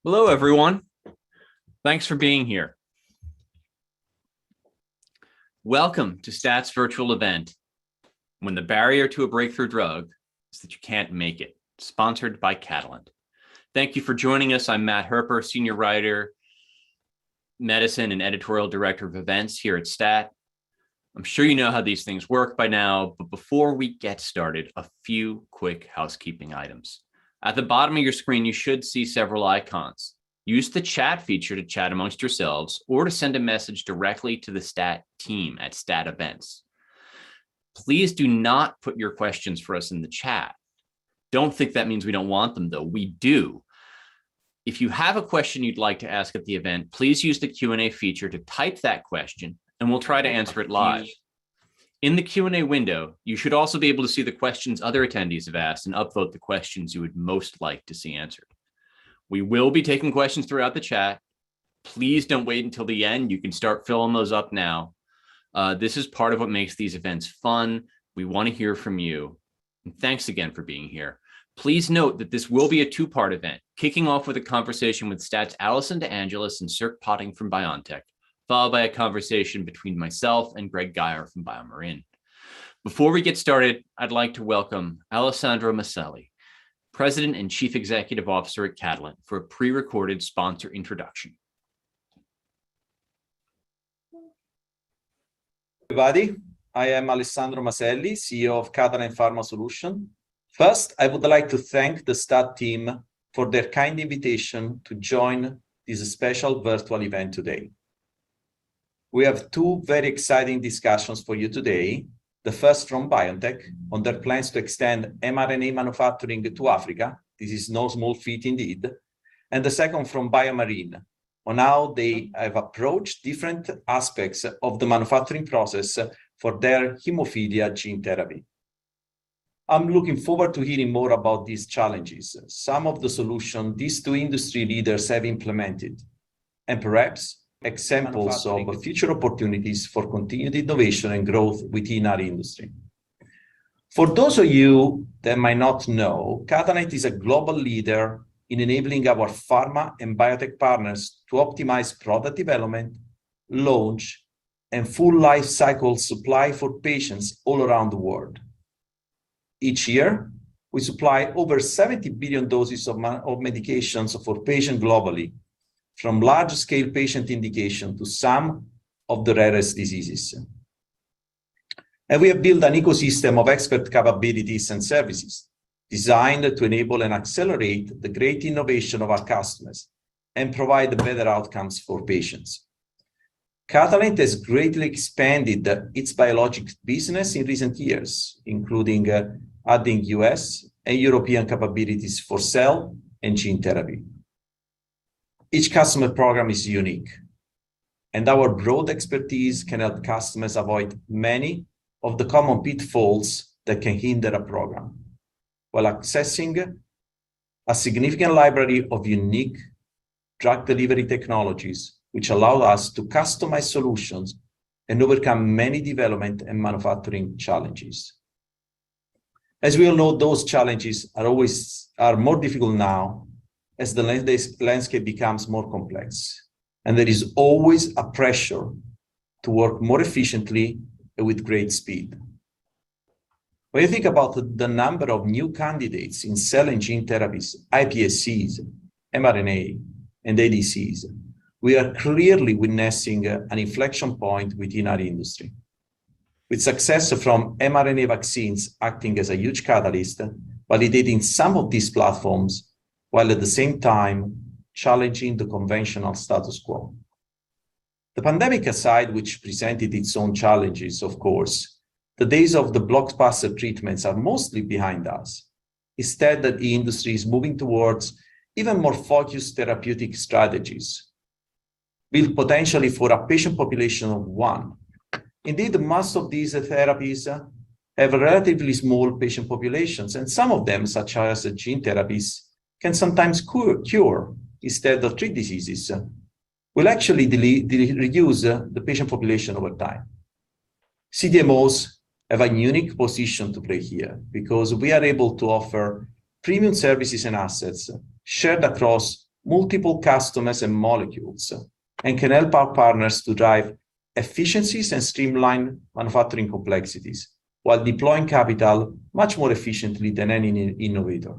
Hello, everyone. Thanks for being here. Welcome to STAT's virtual event, When the Barrier to a Breakthrough Drug is That You Can't Make It, sponsored by Catalent. Thank you for joining us. I'm Matt Herper, Senior Writer, Medicine and Editorial Director of Events here at STAT. I'm sure you know how these things work by now, but before we get started, a few quick housekeeping items. At the bottom of your screen, you should see several icons. Use the chat feature to chat amongst yourselves or to send a message directly to the STAT team at STAT events. Please do not put your questions for us in the chat. Don't think that means we don't want them, though. We do. If you have a question you'd like to ask at the event, please use the Q&A feature to type that question, and we'll try to answer it live. In the Q&A window, you should also be able to see the questions other attendees have asked and upvote the questions you would most like to see answered. We will be taking questions throughout the chat. Please don't wait until the end. You can start filling those up now. This is part of what makes these events fun. We want to hear from you. And thanks again for being here. Please note that this will be a two-part event, kicking off with a conversation with STAT's Allison DeAngelis and Sirk Potting from BioNTech, followed by a conversation between myself and Greg Geyer from BioMarin. Before we get started, I'd like to welcome Alessandro Maselli, President and Chief Executive Officer at Catalent, for a pre-recorded sponsor introduction. Everybody, I am Alessandro Maselli, CEO of Catalent Pharma Solutions. First, I would like to thank the STAT team for their kind invitation to join this special virtual event today. We have two very exciting discussions for you today. The first from BioNTech on their plans to extend mRNA manufacturing to Africa. This is no small feat indeed. And the second from BioMarin on how they have approached different aspects of the manufacturing process for their hemophilia gene therapy. I'm looking forward to hearing more about these challenges, some of the solutions these two industry leaders have implemented, and perhaps examples of future opportunities for continued innovation and growth within our industry. For those of you that might not know, Catalent is a global leader in enabling our pharma and biotech partners to optimize product development, launch, and full life cycle supply for patients all around the world. Each year, we supply over 70 billion doses of medications for patients globally, from large-scale patient indication to some of the rarest diseases. And we have built an ecosystem of expert capabilities and services designed to enable and accelerate the great innovation of our customers and provide better outcomes for patients. Catalent has greatly expanded its biologics business in recent years, including adding US and European capabilities for cell and gene therapy. Each customer program is unique, and our broad expertise can help customers avoid many of the common pitfalls that can hinder a program, while accessing a significant library of unique drug delivery technologies, which allow us to customize solutions and overcome many development and manufacturing challenges. As we all know, those challenges are more difficult now as the landscape becomes more complex, and there is always a pressure to work more efficiently and with great speed. When you think about the number of new candidates in cell and gene therapies, iPSCs, mRNA, and ADCs, we are clearly witnessing an inflection point within our industry, with success from mRNA vaccines acting as a huge catalyst, validating some of these platforms, while at the same time challenging the conventional status quo. The pandemic aside, which presented its own challenges, of course, the days of the blockbuster treatments are mostly behind us. Instead, the industry is moving towards even more focused therapeutic strategies, built potentially for a patient population of one. Indeed, most of these therapies have relatively small patient populations, and some of them, such as gene therapies, can sometimes cure instead of treat diseases, will actually reduce the patient population over time. CDMOs have a unique position to play here because we are able to offer premium services and assets shared across multiple customers and molecules, and can help our partners to drive efficiencies and streamline manufacturing complexities while deploying capital much more efficiently than any innovator.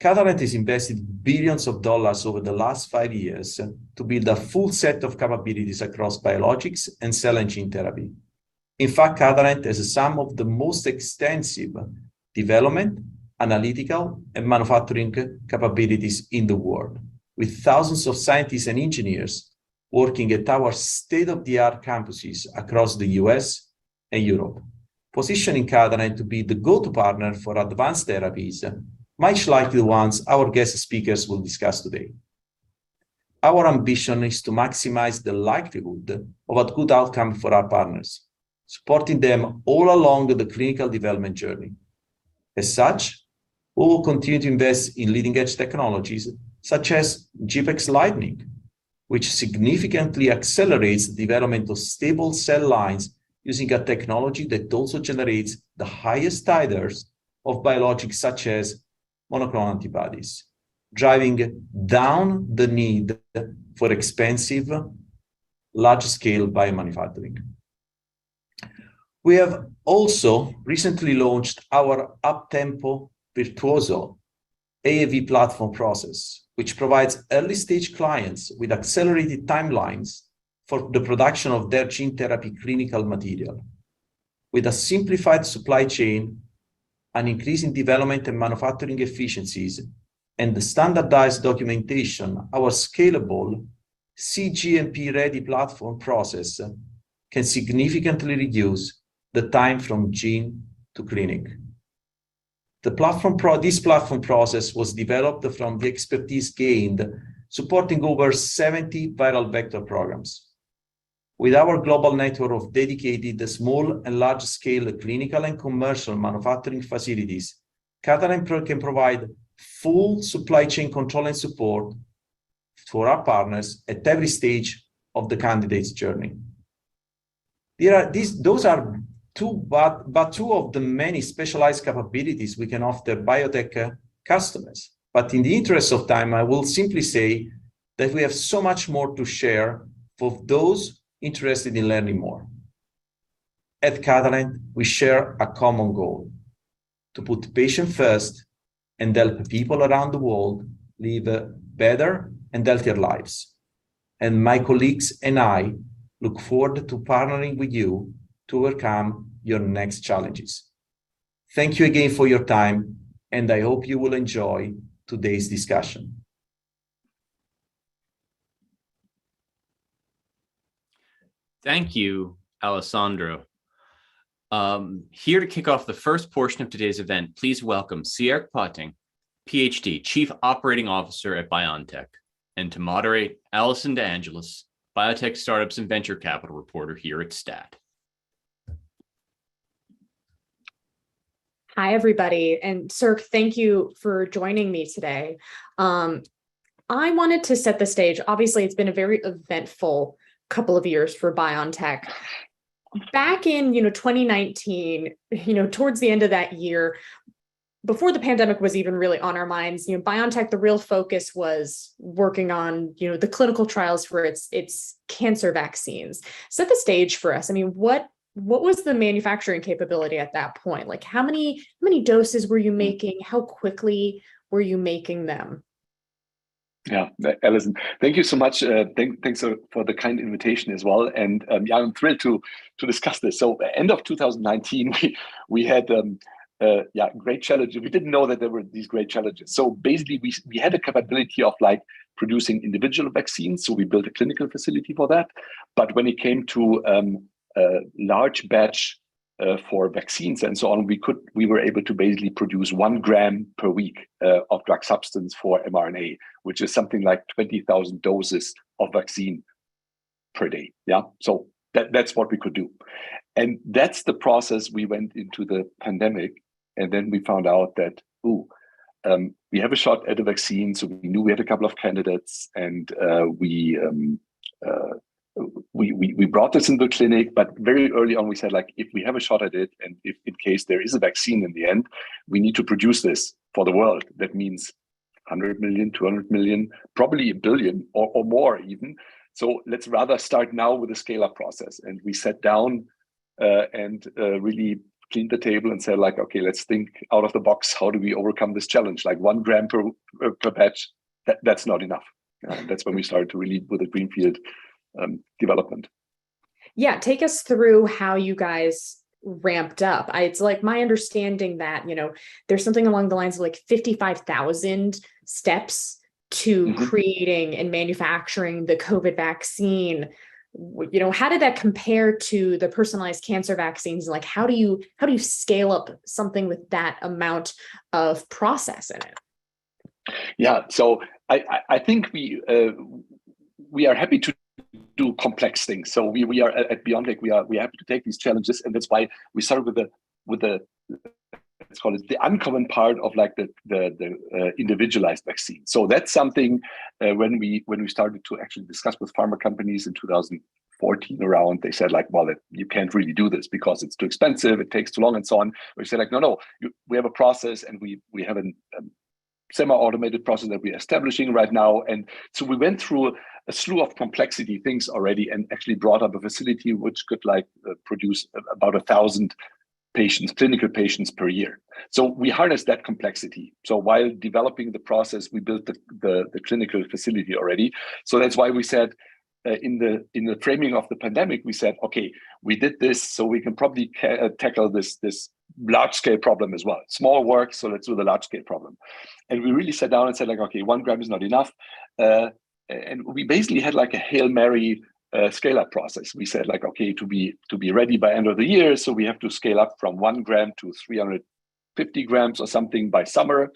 Catalent has invested billions of dollars over the last 5 years to build a full set of capabilities across biologics and cell and gene therapy. In fact, Catalent has some of the most extensive development, analytical, and manufacturing capabilities in the world, with thousands of scientists and engineers working at our state-of-the-art campuses across the US and Europe, positioning Catalent to be the go-to partner for advanced therapies, much like the ones our guest speakers will discuss today. Our ambition is to maximize the likelihood of a good outcome for our partners, supporting them all along the clinical development journey. As such, we will continue to invest in leading-edge technologies such as GPEx Lightning, which significantly accelerates the development of stable cell lines using a technology that also generates the highest titers of biologics such as monoclonal antibodies, driving down the need for expensive, large-scale biomanufacturing. We have also recently launched our UpTempo Virtuoso AAV platform process, which provides early-stage clients with accelerated timelines for the production of their gene therapy clinical material. With a simplified supply chain, an increase in development and manufacturing efficiencies, and the standardized documentation, our scalable cGMP-ready platform process can significantly reduce the time from gene to clinic. This platform process was developed from the expertise gained supporting over 70 viral vector programs. With our global network of dedicated small and large-scale clinical and commercial manufacturing facilities, Catalent can provide full supply chain control and support for our partners at every stage of the candidate's journey. Those are two of the many specialized capabilities we can offer biotech customers. But in the interest of time, I will simply say that we have so much more to share for those interested in learning more. At Catalent, we share a common goal: to put patients first and help people around the world live better and healthier lives. And my colleagues and I look forward to partnering with you to overcome your next challenges. Thank you again for your time, and I hope you will enjoy today's discussion. Thank you, Alessandro. Here to kick off the first portion of today's event, please welcome Sierk Poetting, PhD, Chief Operating Officer at BioNTech, and to moderate, Allison DeAngelis, Biotech Startups and Venture Capital Reporter here at STAT. Hi, everybody. And Sirk, thank you for joining me today. I wanted to set the stage. Obviously, it's been a very eventful couple of years for BioNTech. Back in 2019, towards the end of that year, before the pandemic was even really on our minds, BioNTech, the real focus was working on the clinical trials for its cancer vaccines. Set the stage for us. I mean, what was the manufacturing capability at that point? Like, how many doses were you making? How quickly were you making them? Yeah, Alison, thank you so much. Thanks for the kind invitation as well. And I'm thrilled to discuss this. So, end of 2019, we had great challenges. We didn't know that there were these great challenges. So basically, we had a capability of producing individual vaccines. So we built a clinical facility for that. But when it came to large batch for vaccines and so on, we were able to basically produce 1 gram per week of drug substance for mRNA, which is something like 20,000 doses of vaccine per day. Yeah, so that's what we could do, and that's the process. We went into the pandemic, and then we found out that we have a shot at a vaccine. So we knew we had a couple of candidates, and we brought this into the clinic, but very early on we said, if we have a shot at it, and if in case there is a vaccine in the end, we need to produce this for the world. That means 100 million, 200 million, probably a billion or more even. So let's rather start now with the scale-up process. And we sat down and really cleaned the table and said, like, okay, let's think out of the box. How do we overcome this challenge? Like 1 gram per batch, that's not enough. That's when we started to really with the greenfield development. Yeah, take us through how you guys ramped up. It's like my understanding that, there's something along the lines of like 55,000 steps to creating and manufacturing the COVID vaccine. How did that compare to the personalized cancer vaccines? Like, how do you scale up something with that amount of process in it? Yeah, so I think we are happy to do complex things. So we are at BioNTech. We are happy to take these challenges, and that's why we started with the let's call it the uncommon part of like the individualized vaccine. So that's something when we started to actually discuss with pharma companies in 2014 around, they said like, well, you can't really do this because it's too expensive, it takes too long, and so on. We said like, no, we have a process, and we have a semi-automated process that we're establishing right now. And so we went through a slew of complexity things already, and actually brought up a facility which could like produce about 1,000 patients, clinical patients per year. So we harnessed that complexity. So while developing the process, we built the clinical facility already. So that's why we said in the framing of the pandemic, we said, okay, we did this, so we can probably tackle this large scale problem as well. Small work, so let's do the large scale problem. And we really sat down and said like, okay, 1 gram is not enough. And we basically had like a Hail Mary scale up process. We said like, okay, to be ready by end of the year, so we have to scale up from 1 gram to 350 grams or something by summer,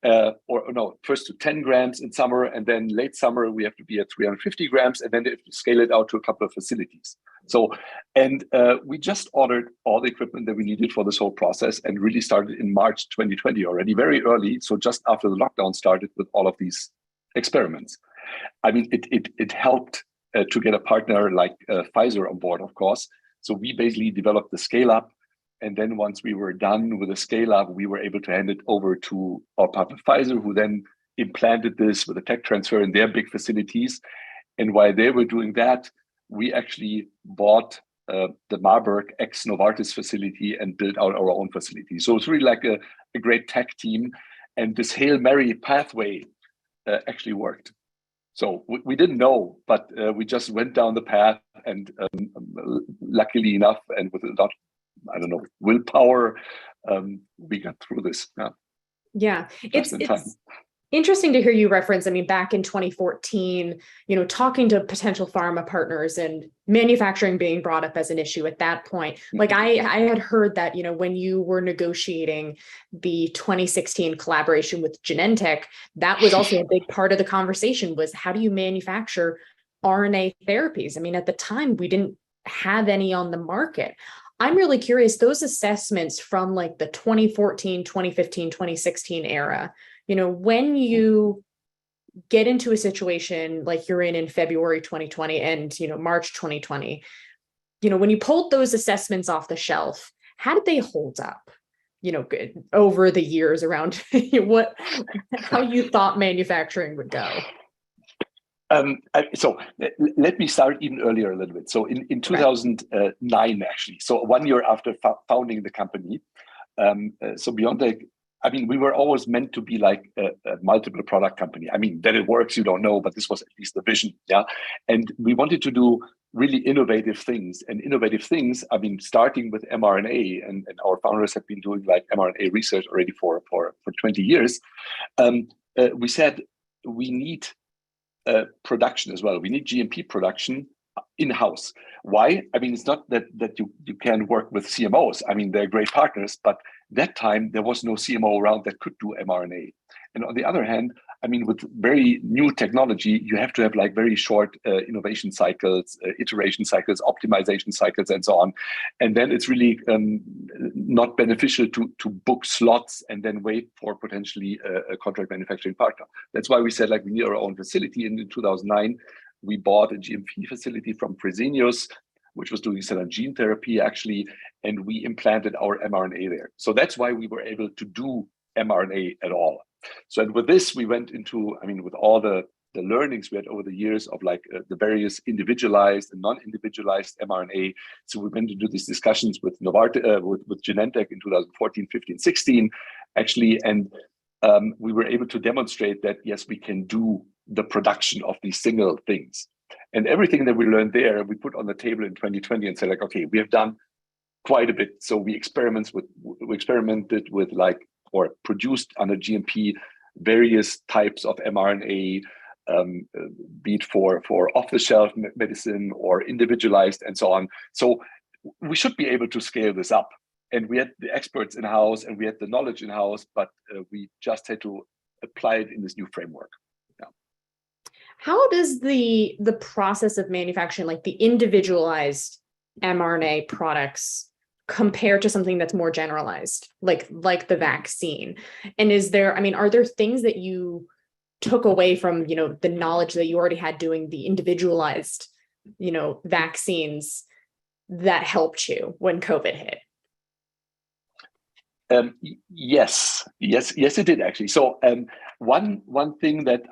first to 10 grams in summer, and then late summer we have to be at 350 grams, and then they have to scale it out to a couple of facilities. So, and we just ordered all the equipment that we needed for this whole process, and really started in March 2020 already, very early. So just after the lockdown started with all of these experiments. I mean, it helped to get a partner like Pfizer on board, of course. So we basically developed the scale up. And then once we were done with the scale up, we were able to hand it over to our partner Pfizer, who then implanted this with a tech transfer in their big facilities. And while they were doing that, we actually bought the Marburg ex-Novartis facility and built out our own facility. So it's really like a great tech team. And this Hail Mary pathway actually worked. So we didn't know, but we just went down the path, and luckily enough, and with a lot, I don't know, willpower, we got through this. Yeah, it's interesting to hear you reference, I mean, back in 2014, talking to potential pharma partners and manufacturing being brought up as an issue at that point. Like I had heard that, when you were negotiating the 2016 collaboration with Genentech, that was also a big part of the conversation, was how do you manufacture RNA therapies? I mean, at the time, we didn't have any on the market. I'm really curious, those assessments from like the 2014, 2015, 2016 era, when you get into a situation like you're in February 2020 and, March 2020, when you pulled those assessments off the shelf, how did they hold up, over the years around how you thought manufacturing would go? So let me start even earlier a little bit. So in 2009, actually, so 1 year after founding the company, so BioNTech, I mean, we were always meant to be like a multiple product company. I mean, that it works, you don't know, but this was at least the vision. Yeah. And we wanted to do really innovative things. And innovative things, I mean, starting with mRNA, and our founders have been doing like mRNA research already for 20 years. We said we need production as well. We need GMP production in-house. Why? I mean, it's not that you can work with CMOs. I mean, they're great partners, but that time there was no CMO around that could do mRNA. And on the other hand, I mean, with very new technology, you have to have like very short innovation cycles, iteration cycles, optimization cycles, and so on. And then it's really not beneficial to book slots and then wait for potentially a contract manufacturing partner. That's why we said like we need our own facility. And in 2009, we bought a GMP facility from Fresenius, which was doing cell and gene therapy actually, and we implanted our mRNA there. So that's why we were able to do mRNA at all. So, and with this, we went into, with all the learnings we had over the years of the various individualized and non-individualized mRNA. So we went into these discussions with Novartis, with Genentech in 2014, 15, 16, actually, and we were able to demonstrate that, yes, we can do the production of these single things. And everything that we learned there, we put on the table in 2020 and said, okay, we have done quite a bit. So we experimented with or produced under GMP various types of mRNA, be it for off-the-shelf medicine or individualized and so on. So we should be able to scale this up. And we had the experts in-house and we had the knowledge in-house, but we just had to apply it in this new framework. Yeah. How does the process of manufacturing, like the individualized mRNA products, compare to something that's more generalized, like the vaccine? And are there things that you took away from, the knowledge that you already had doing the individualized, vaccines that helped you when COVID hit? Yes, it did actually. So one thing that,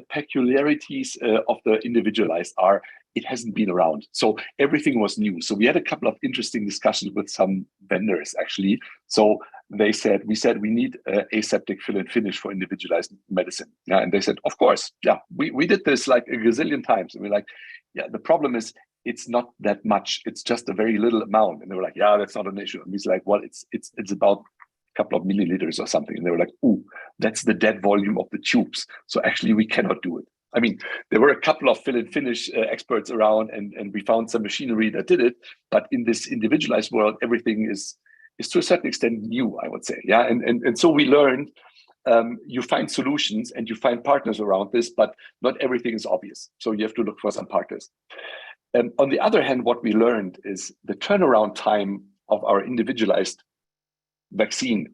peculiarities of the individualized are, it hasn't been around. So everything was new. So we had a couple of interesting discussions with some vendors actually. So we said we need aseptic fill and finish for individualized medicine. Yeah, and they said, of course, yeah, we did this like a gazillion times. And we're like, yeah, the problem is it's not that much. It's just a very little amount. And they were like, yeah, that's not an issue. And he's like, well, it's about a couple of milliliters or something. And they were like, ooh, that's the dead volume of the tubes. So actually we cannot do it. There were a couple of fill and finish experts around, and we found some machinery that did it. But in this individualized world, everything is to a certain extent new, I would say. Yeah, and so we learned you find solutions and you find partners around this, but not everything is obvious. So you have to look for some partners. And on the other hand, what we learned is the turnaround time of our individualized vaccine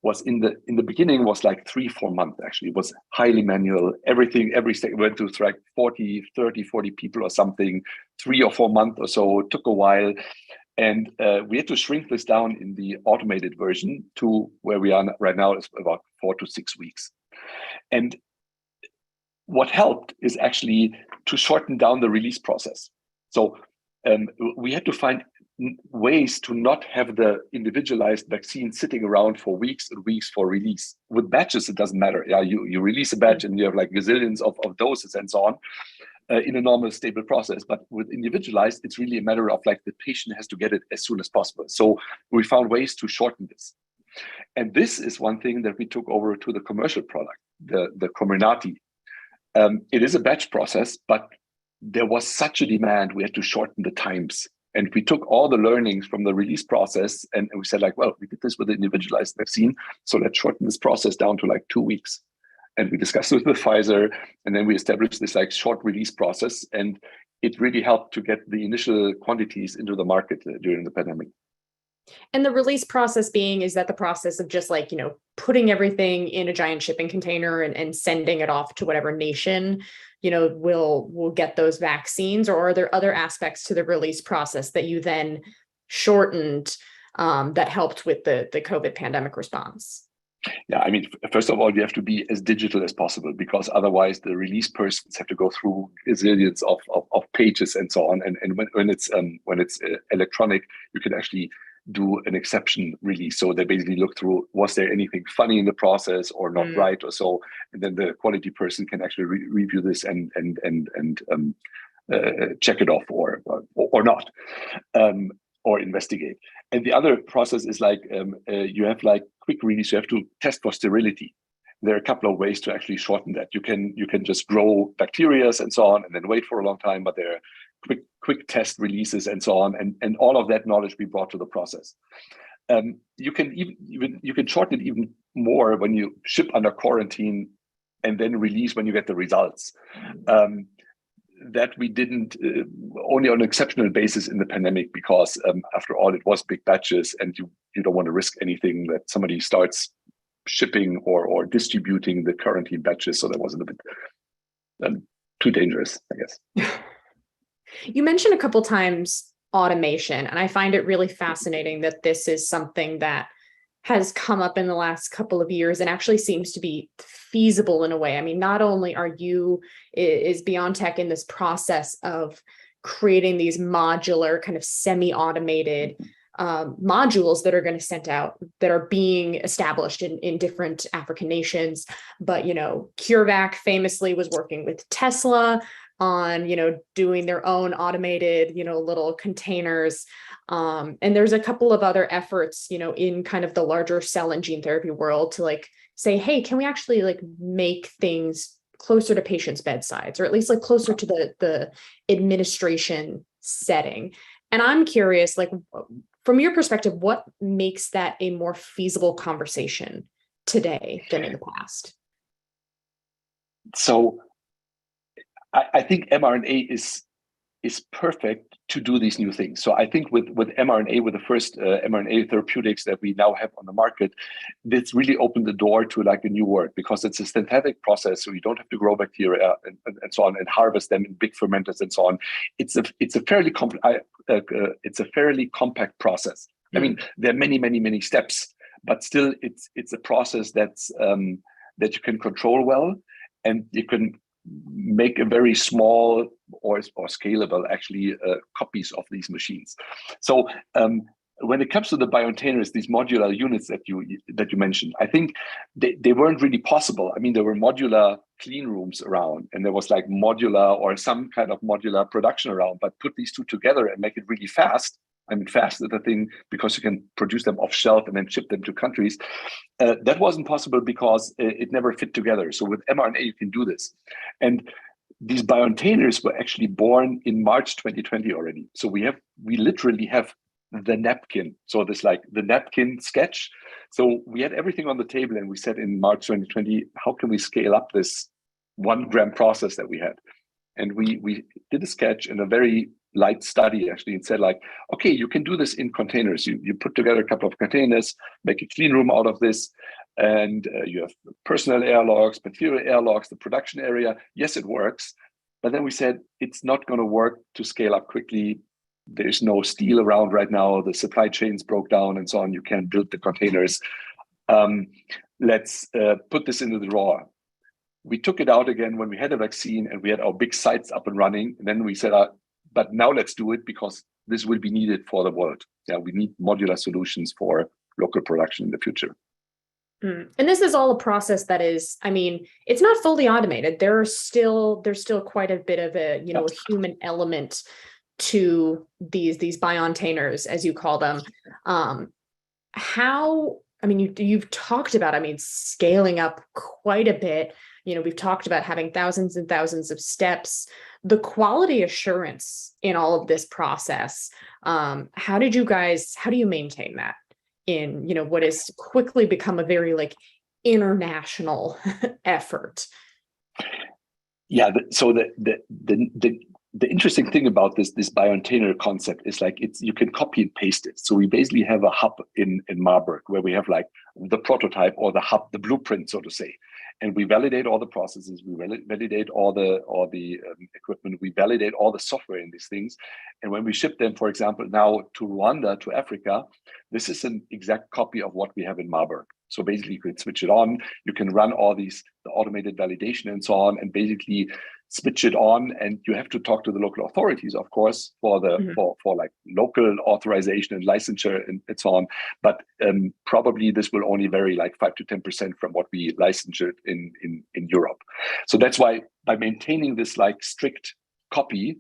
was in the beginning was like 3-4 months. Actually, it was highly manual. Every second went to like 40 people or something. 3 or 4 months or so. It took a while, and we had to shrink this down in the automated version to where we are right now is about 4 to 6 weeks. And what helped is actually to shorten down the release process. So we had to find ways to not have the individualized vaccine sitting around for weeks and weeks for release. With batches, it doesn't matter. Yeah, you release a batch and you have like gazillions of doses and so on in a normal stable process. But with individualized, it's really a matter of like the patient has to get it as soon as possible. So we found ways to shorten this. And this is one thing that we took over to the commercial product, the Comirnaty. It is a batch process, but there was such a demand, we had to shorten the times. And we took all the learnings from the release process and we said like, well, we did this with the individualized vaccine. So let's shorten this process down to like 2 weeks. And we discussed it with Pfizer, and then we established this like short release process. And it really helped to get the initial quantities into the market during the pandemic. And the release process is that the process of just like, putting everything in a giant shipping container and sending it off to whatever nation, will get those vaccines? Or are there other aspects to the release process that you then shortened that helped with the COVID pandemic response? Yeah, first of all, you have to be as digital as possible, because otherwise the release persons have to go through gazillions of pages and so on. And when it's electronic, you can actually do an exception release. So they basically look through, was there anything funny in the process or not right or so, and then the quality person can actually review this and check it off or not, or investigate. And the other process is like you have like quick release. You have to test for sterility. There are a couple of ways to actually shorten that. You can just grow bacteria and so on, and then wait for a long time. But there are quick test releases and so on, and all of that knowledge we brought to the process. You can shorten it even more when you ship under quarantine and then release when you get the results. That we didn't only on an exceptional basis in the pandemic, because after all, it was big batches, and you don't want to risk anything that somebody starts shipping or distributing the quarantine batches. So that wasn't a bit too dangerous, I guess. You mentioned a couple times automation, and I find it really fascinating that this is something that has come up in the last couple of years and actually seems to be feasible in a way. I mean, not only is BioNTech in this process of creating these modular kind of semi-automated modules that are going to send out, that are being established in different African nations. But, CureVac famously was working with Tesla on, doing their own automated, little containers. And there's a couple of other efforts, in kind of the larger cell and gene therapy world to say, hey, can we actually make things closer to patients' bedsides, or at least closer to the administration setting? And I'm curious, from your perspective, what makes that a more feasible conversation today than in the past? So I think mRNA is perfect to do these new things. So I think with mRNA, with the first mRNA therapeutics that we now have on the market, this really opened the door to a new world, because it's a synthetic process. So you don't have to grow bacteria and so on and harvest them in big fermenters and so on. It's a fairly compact process. I mean, there are many steps, but still it's a process that's that you can control well, and you can make a very small or scalable copies of these machines. So when it comes to the biocontainers, these modular units that you mentioned, I think they weren't really possible. I mean, there were modular clean rooms around, and there was modular or some kind of modular production around, but put these two together and make it really fast. I mean, fast is the thing, because you can produce them off shelf and then ship them to countries. That wasn't possible because it never fit together. So with mRNA, you can do this. And these biocontainers were actually born in March 2020 already. So we literally have the napkin. So this the napkin sketch. So we had everything on the table, and we said in March 2020, how can we scale up this 1 gram process that we had? And we did a sketch in a very light study actually, and said okay, you can do this in containers. You put together a couple of containers, make a clean room out of this, and you have personal airlocks, bacterial airlocks, the production area. Yes, it works. But then we said it's not going to work to scale up quickly. There's no steel around right now. The supply chains broke down and so on. You can't build the containers. Let's put this into the drawer. We took it out again when we had a vaccine and we had our big sites up and running. And then we said, but now let's do it, because this will be needed for the world. Yeah, we need modular solutions for local production in the future. And this is all a process that is, I mean, it's not fully automated. There's still quite a bit of a, a human element to these biocontainers, as you call them. You've talked about, scaling up quite a bit. We've talked about having thousands and thousands of steps. The quality assurance in all of this process, how do you maintain that in, what has quickly become a very international effort? Yeah. So the interesting thing about this biocontainer concept is you can copy and paste it. So we basically have a hub in Marburg where we have the prototype, or the hub, the blueprint, so to say. And we validate all the processes, we validate all the equipment, we validate all the software in these things. And when we ship them, for example, now to Rwanda, to Africa, this is an exact copy of what we have in Marburg. So basically you can switch it on, you can run all the automated validation and so on, and basically switch it on. And you have to talk to the local authorities, of course, for local authorization and licensure and so on. But probably this will only vary 5 to 10% from what we licensed in Europe. So that's why, by maintaining this strict copy,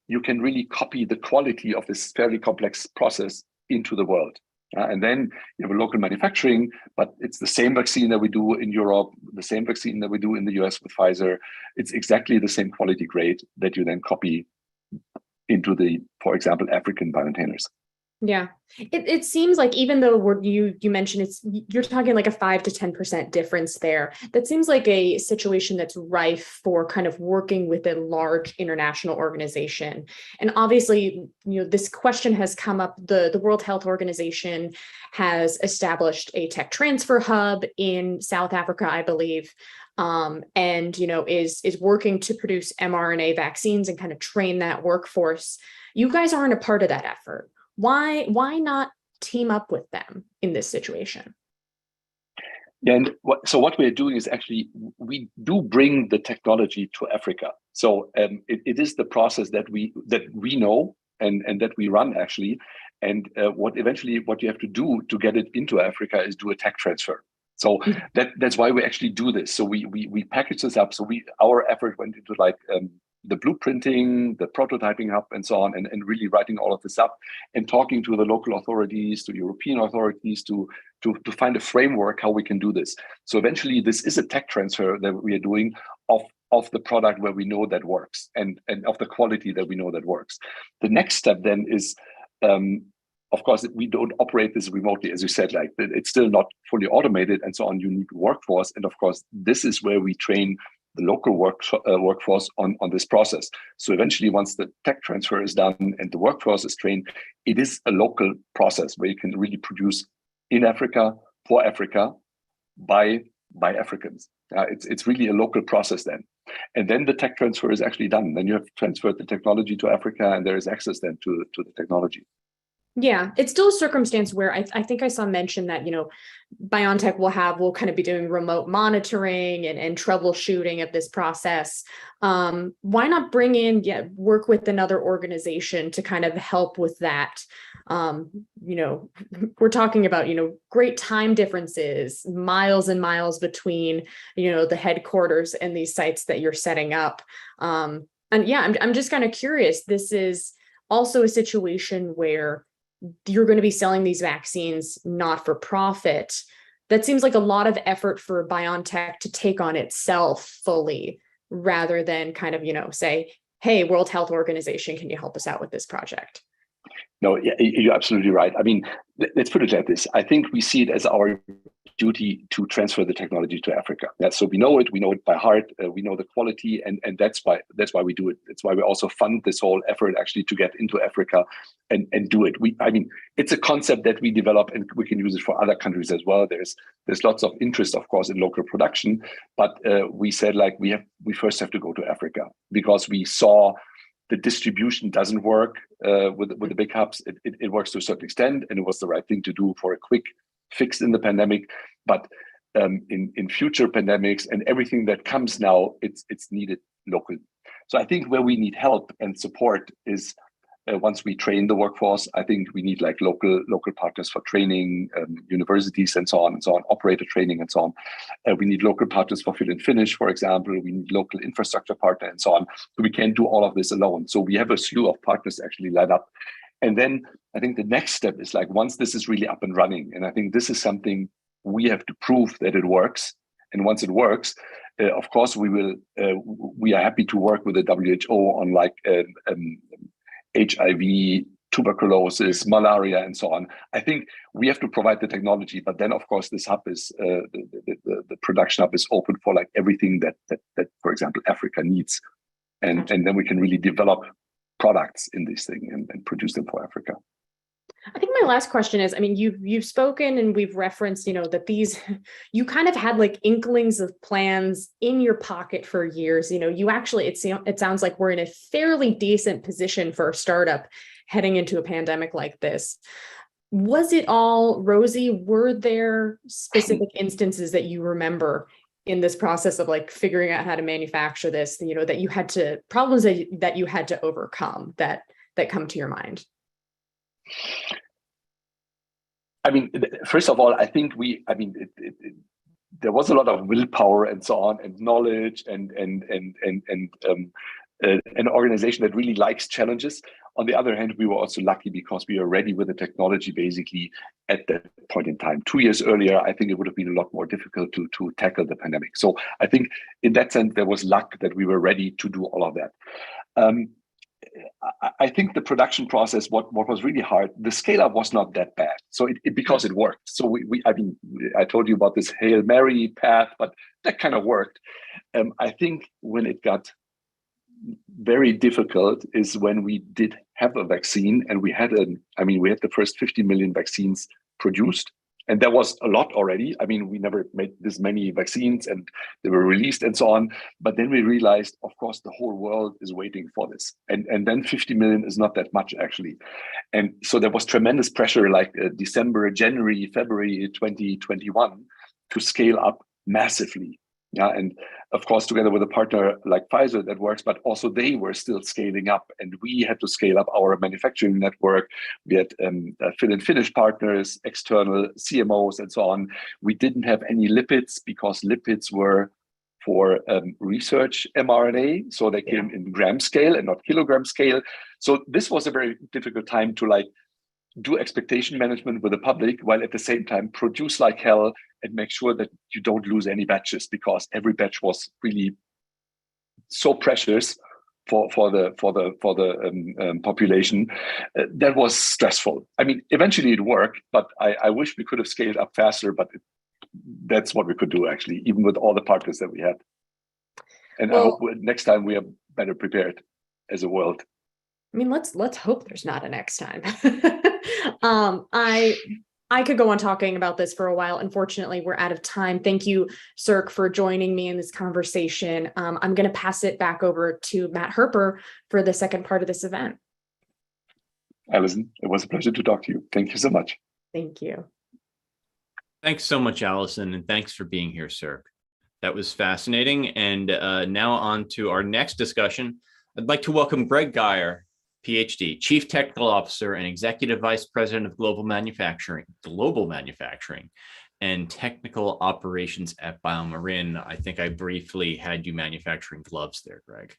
you can really copy the quality of this fairly complex process into the world. And then you have a local manufacturing, but it's the same vaccine that we do in Europe, the same vaccine that we do in the US with Pfizer. It's exactly the same quality grade that you then copy into for example, African biocontainers. Yeah, it seems like, even though you mentioned you're talking a 5 to 10% difference there, that seems like a situation that's rife for kind of working with a large international organization. And obviously, this question has come up. The World Health Organization has established a tech transfer hub in South Africa, I believe, and is working to produce mRNA vaccines and kind of train that workforce. You guys aren't a part of that effort. Why not team up with them in this situation? Yeah, and what we're doing is actually we do bring the technology to Africa. So it is the process that we know and that we run actually. And what you have to do to get it into Africa is do a tech transfer. So that's why we actually do this. So we package this up. So our effort went into like the blueprinting, the prototyping up, and so on, and really writing all of this up and talking to the local authorities, to European authorities, to find a framework how we can do this. So eventually, this is a tech transfer that we are doing of the product where we know that works and of the quality that we know that works. The next step then is, of course, we don't operate this remotely, as you said, like it's still not fully automated and so on. You need workforce, and of course, this is where we train the local workforce on this process. So eventually, once the tech transfer is done and the workforce is trained, it is a local process where you can really produce in Africa, for Africa, by Africans. It's really a local process then. And then the tech transfer is actually done. Then you have transferred the technology to Africa, and there is access then to the technology. Yeah, it's still a circumstance where I think I saw mention that, BioNTech will kind of be doing remote monitoring and troubleshooting of this process. Why not bring in, work with another organization to kind of help with that? We're talking about, great time differences, miles and miles between, the headquarters and these sites that you're setting up. And yeah, I'm just kind of curious. This is also a situation where you're going to be selling these vaccines not for profit. That seems like a lot of effort for BioNTech to take on itself fully, rather than kind of, say, hey, World Health Organization, can you help us out with this project? No, you're absolutely right. I mean, let's put it like this. I think we see it as our duty to transfer the technology to Africa. Yeah, so we know it by heart, we know the quality, and that's why we do it. It's why we also fund this whole effort actually to get into Africa and do it. It's a concept that we develop, and we can use it for other countries as well. There's lots of interest, of course, in local production, but we said like we first have to go to Africa because we saw the distribution doesn't work with the big hubs. It works to a certain extent, and it was the right thing to do for a quick fix in the pandemic. But in future pandemics and everything that comes now, it's needed locally. So I think where we need help and support is once we train the workforce, I think we need like local partners for training, universities and so on, operator training and so on. We need local partners for fill and finish, for example. We need local infrastructure partner and so on. So we can't do all of this alone. So we have a slew of partners actually lined up. And then I think the next step is like once this is really up and running, and I think this is something we have to prove that it works. And once it works, of course, we are happy to work with the WHO on like HIV, tuberculosis, malaria, and so on. I think we have to provide the technology, but then of course this hub is the production hub is open for like everything that for example Africa needs, and then we can really develop products in this thing and produce them for Africa. I think my last question is, I mean, you've spoken and we've referenced, that you kind of had like inklings of plans in your pocket for years. You actually, it sounds like we're in a fairly decent position for a startup heading into a pandemic like this. Was it all rosy? Were there specific instances that you remember in this process of like figuring out how to manufacture this, that you had to, problems that you had to overcome that come to your mind? I mean, first of all, I think there was a lot of willpower and so on, and knowledge, and an organization that really likes challenges. On the other hand, we were also lucky because we were ready with the technology basically at that point in time. 2 years earlier, I think it would have been a lot more difficult to tackle the pandemic. So I think in that sense, there was luck that we were ready to do all of that. I think the production process, what was really hard, the scale up was not that bad. So because it worked. So I told you about this Hail Mary path, but that kind of worked. I think when it got very difficult is when we did have a vaccine and we had the first 50 million vaccines produced. And that was a lot already. I mean, we never made this many vaccines and they were released and so on. But then we realized, of course, the whole world is waiting for this. And then 50 million is not that much, actually. And so there was tremendous pressure like December, January, February 2021. to scale up massively. Yeah, and of course, together with a partner like Pfizer, that works, but also they were still scaling up, and we had to scale up our manufacturing network. We had fill and finish partners, external CMOs, and so on. We didn't have any lipids because lipids were for research mRNA, so they came in gram scale and not kilogram scale. So this was a very difficult time to like do expectation management with the public, while at the same time produce like hell and make sure that you don't lose any batches, because every batch was really so precious for the population. That was stressful. I mean, eventually it worked, but I wish we could have scaled up faster, but that's what we could do actually, even with all the partners that we had. And I hope next time we are better prepared as a world. I mean, let's hope there's not a next time. I could go on talking about this for a while. Unfortunately, we're out of time. Thank you, Sirk, for joining me in this conversation. I'm going to pass it back over to Matt Herper for the second part of this event. Allison, it was a pleasure to talk to you. Thank you so much. Thank you. Thanks so much, Allison, and thanks for being here, Sirk. That was fascinating. And now on to our next discussion. I'd like to welcome Greg Geyer, PhD, Chief Technical Officer and Executive Vice President of Global Manufacturing, and Technical Operations at BioMarin. I think I briefly had you manufacturing gloves there, Greg.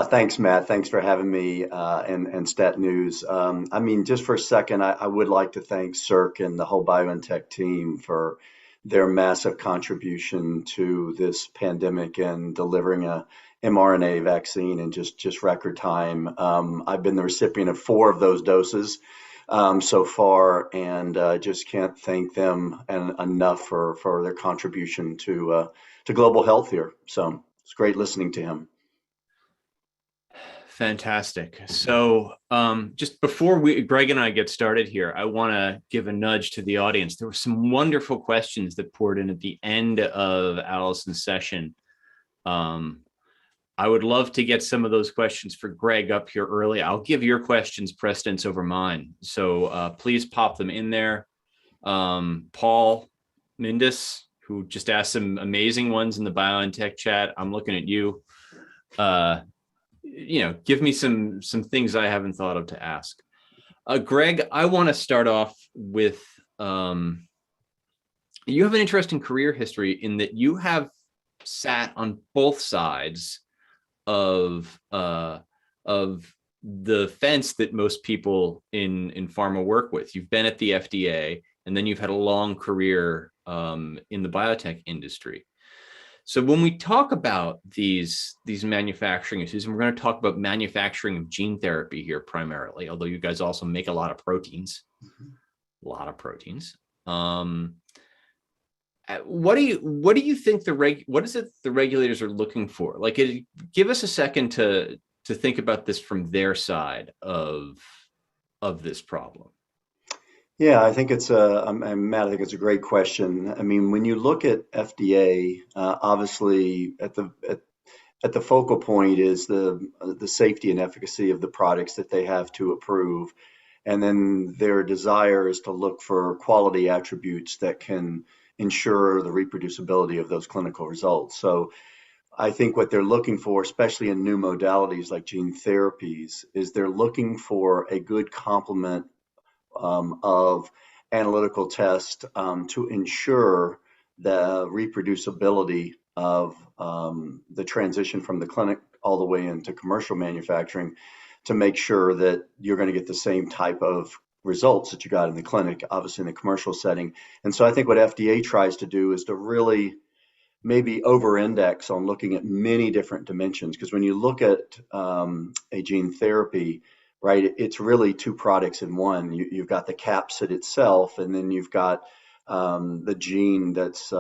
Thanks, Matt. Thanks for having me and Stat News. I mean, just for a second, I would like to thank Sirk and the whole BioNTech team for their massive contribution to this pandemic and delivering a mRNA vaccine in just record time. I've been the recipient of 4 of those doses so far, and just can't thank them enough for their contribution to global health here. So it's great listening to him. Fantastic. So just before Greg and I get started here, I want to give a nudge to the audience. There were some wonderful questions that poured in at the end of Allison's session. I would love to get some of those questions for Greg up here early. I'll give your questions precedence over mine. So please pop them in there. Paul Mindus, who just asked some amazing ones in the BioNTech chat. I'm looking at you. Give me some things I haven't thought of to ask. Greg, I want to start off with, you have an interesting career history in that you have sat on both sides of the fence that most people in pharma work with. You've been at the FDA, and then you've had a long career in the biotech industry. So when we talk about these manufacturing issues, and we're going to talk about manufacturing of gene therapy here primarily, although you guys also make a lot of proteins, What do you think what is it the regulators are looking for? Like, give us a second to think about this from their side of this problem. Yeah, I think Matt, I think it's a great question. I mean, when you look at FDA, obviously at the focal point is the safety and efficacy of the products that they have to approve. And then their desire is to look for quality attributes that can ensure the reproducibility of those clinical results. So I think what they're looking for, especially in new modalities like gene therapies, is they're looking for a good complement of analytical tests to ensure the reproducibility of the transition from the clinic all the way into commercial manufacturing, to make sure that you're going to get the same type of results that you got in the clinic, obviously in the commercial setting. And so I think what FDA tries to do is to really maybe over-index on looking at many different dimensions. Because when you look at a gene therapy, right, it's really 2 products in one. You've got the capsid itself, and then you've got the gene that's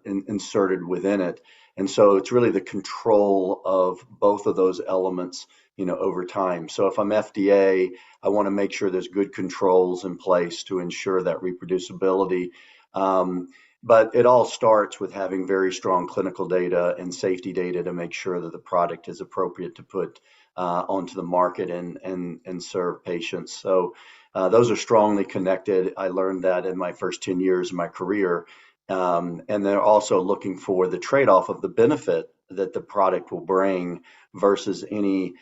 inserted within it. And so it's really the control of both of those elements, over time. So if I'm FDA, I want to make sure there's good controls in place to ensure that reproducibility. But it all starts with having very strong clinical data and safety data to make sure that the product is appropriate to put onto the market and serve patients. So those are strongly connected. I learned that in my first 10 years of my career. And they're also looking for the trade-off of the benefit that the product will bring versus any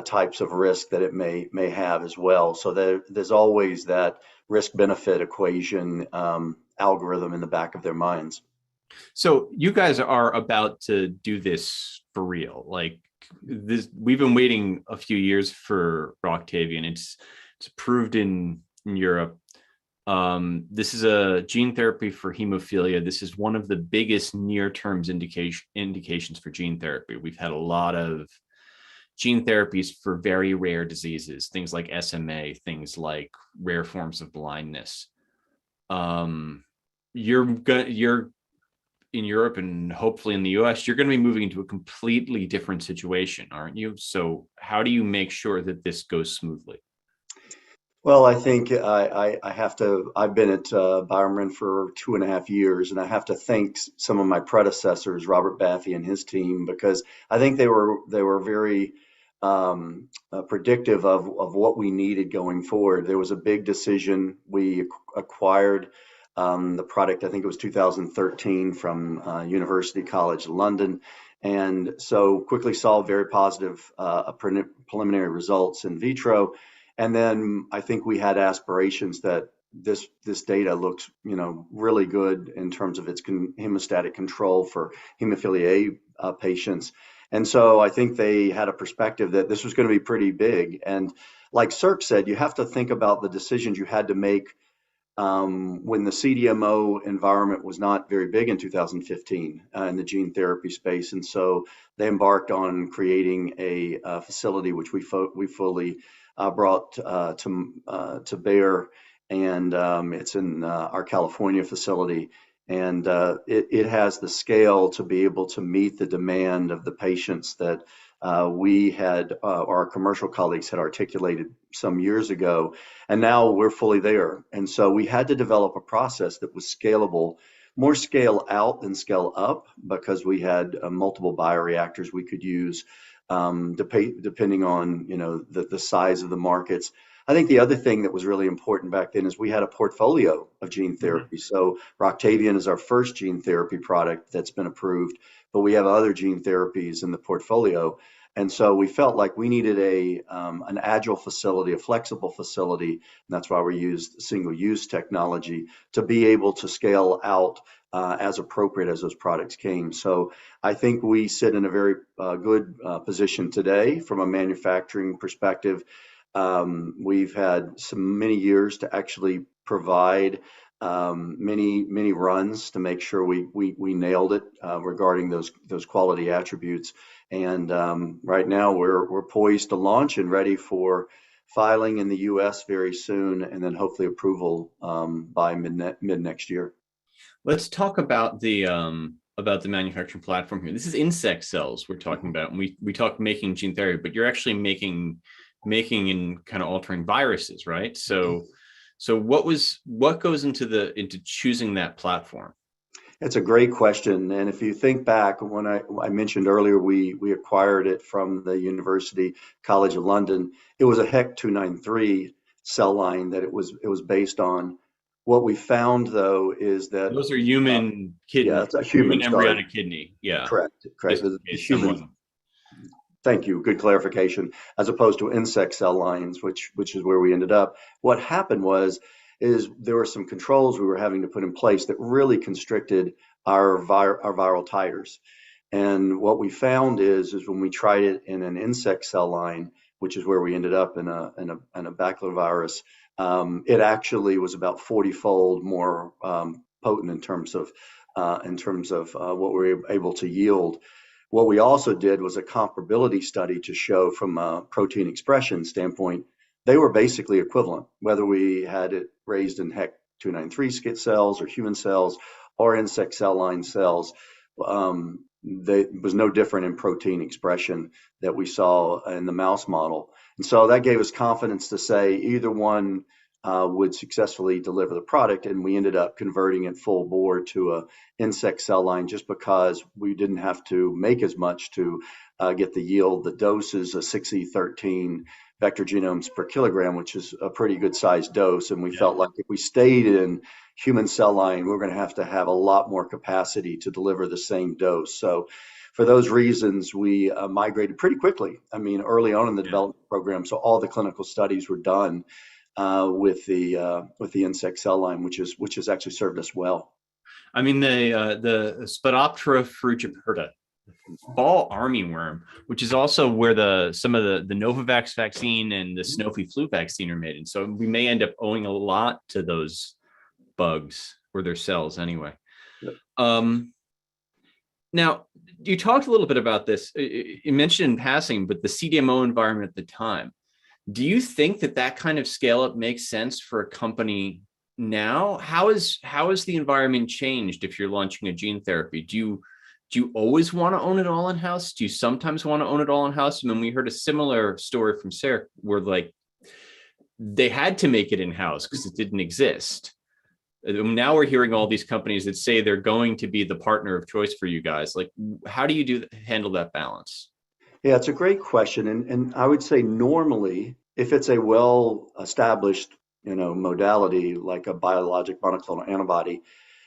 types of risk that it may have as well. So there's always that risk-benefit equation algorithm in the back of their minds. So you guys are about to do this for real. Like this, we've been waiting a few years for Roctavian. It's approved in Europe. This is a gene therapy for hemophilia. This is one of the biggest near-term indications for gene therapy. We've had a lot of gene therapies for very rare diseases, things like SMA, things like rare forms of blindness. You're in Europe and hopefully in the US, you're going to be moving into a completely different situation, aren't you? So how do you make sure that this goes smoothly? Well, I think I have to, I've been at BioMarin for 2.5 years, and I have to thank some of my predecessors, Robert Baffy and his team, because I think they were very predictive of what we needed going forward. There was a big decision. We acquired the product, I think it was 2013, from University College London. And so quickly saw very positive preliminary results in vitro. And then I think we had aspirations that this data looks, really good in terms of its hemostatic control for hemophilia A patients. And so I think they had a perspective that this was going to be pretty big. And like Sirk said, you have to think about the decisions you had to make when the CDMO environment was not very big in 2015 in the gene therapy space. And so they embarked on creating a facility which we fully brought to bear, and it's in our California facility, and it has the scale to be able to meet the demand of the patients that we had, our commercial colleagues had articulated some years ago, and now we're fully there. And so we had to develop a process that was scalable, more scale out than scale up, because we had multiple bioreactors we could use depending on the size of the markets. I think the other thing that was really important back then is we had a portfolio of gene therapy. So Roctavian is our first gene therapy product that's been approved, but we have other gene therapies in the portfolio. And so we felt like we needed an agile facility, a flexible facility, and that's why we used single-use technology to be able to scale out as appropriate as those products came. So I think we sit in a very good position today from a manufacturing perspective. We've had many years to actually provide many runs to make sure we nailed it regarding those quality attributes. And right now we're poised to launch and ready for filing in the U.S. very soon, and then hopefully approval by mid next year. Let's talk about the manufacturing platform here. This is insect cells we're talking about. And we talk making gene therapy, but you're actually making and kind of altering viruses, right? So what goes into choosing that platform? It's a great question. And if you think back, when I mentioned earlier, we acquired it from the University College of London. It was a HEC-293 cell line that it was based on. What we found, though, is that those are human kidney. Yeah, it's a human embryonic kidney. Yeah, correct. The human. Thank you. Good clarification. As opposed to insect cell lines, which is where we ended up. What happened is there were some controls we were having to put in place that really constricted our viral titers. And what we found is when we tried it in an insect cell line, which is where we ended up in a baculovirus, it actually was about 40-fold more potent in terms of what we were able to yield. What we also did was a comparability study to show from a protein expression standpoint, they were basically equivalent, whether we had it raised in HEC-293 cells or human cells or insect cell line cells. There was no different in protein expression that we saw in the mouse model. And so that gave us confidence to say either one would successfully deliver the product, and we ended up converting it full bore to a insect cell line just because we didn't have to make as much to get the yield. The dose is a 6E13 vector genomes per kilogram, which is a pretty good sized dose. And we Yeah. felt like if we stayed in human cell line, we're going to have a lot more capacity to deliver the same dose. So for those reasons, we migrated pretty quickly. I mean, early on in the development program, so all the clinical studies were done with the insect cell line, which has actually served us well. I mean, the Spodoptera frugiperta, fall armyworm, which is also where some of the Novavax vaccine and the Sanofi flu vaccine are made. And so we may end up owing a lot to those bugs or their cells anyway. Yep. Now, you talked a little bit about this. You mentioned in passing, but the CDMO environment at the time. Do you think that kind of scale up makes sense for a company now? How is the environment changed if you're launching a gene therapy? Do you always want to own it all in-house? Do you sometimes want to own it all in-house? I mean, we heard a similar story from Sarah where like they had to make it in-house because it didn't exist. Now we're hearing all these companies that say they're going to be the partner of choice for you guys. Like, how do you handle that balance? Yeah, it's a great question. And I would say normally, if it's a well-established, modality like a biologic monoclonal antibody,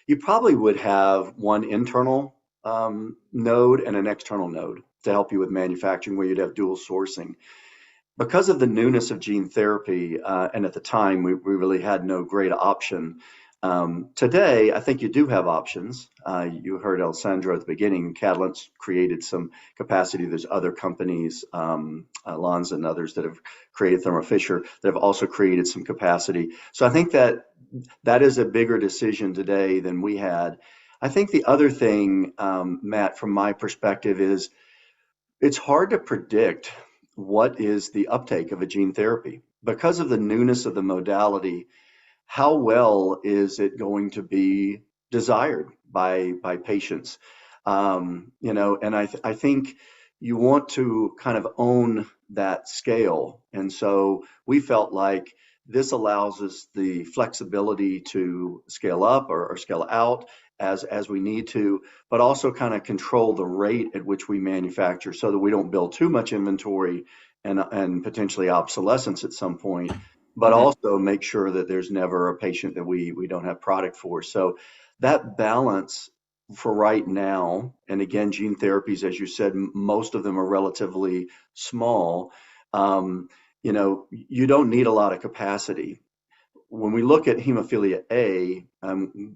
you probably would have one internal node and an external node to help you with manufacturing where you'd have dual sourcing. Because of the newness of gene therapy, and at the time we really had no great option. Today, I think you do have options. You heard Alessandro at the beginning. Catalent's created some capacity. There's other companies, Lonza and others that have created, Thermo Fisher, that have also created some capacity. So I think that is a bigger decision today than we had. I think the other thing, Matt, from my perspective, is it's hard to predict what is the uptake of a gene therapy because of the newness of the modality. How well is it going to be desired by patients? And I think you want to kind of own that scale. And so we felt like this allows us the flexibility to scale up or scale out as we need to, but also kind of control the rate at which we manufacture so that we don't build too much inventory and potentially obsolescence at some point, but also make sure that there's never a patient that we don't have product for. So that balance for right now, and again, gene therapies, as you said, most of them are relatively small. You don't need a lot of capacity. When we look at hemophilia A,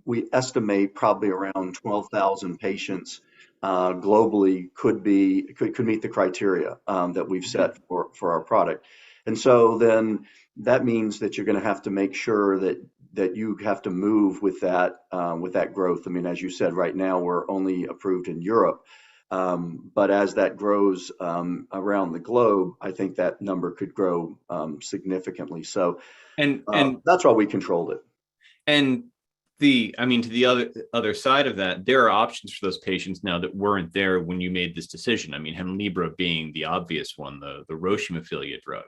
we estimate probably around 12,000 patients globally could meet the criteria that we've set for our product. And so then that means that you're going to have to make sure that you have to move with that growth. I mean, as you said, right now we're only approved in Europe, but as that grows around the globe, I think that number could grow significantly. So, and that's why we controlled it. And to the other side of that, there are options for those patients now that weren't there when you made this decision. I mean, Hemlibra being the obvious one, the Roche hemophilia drug,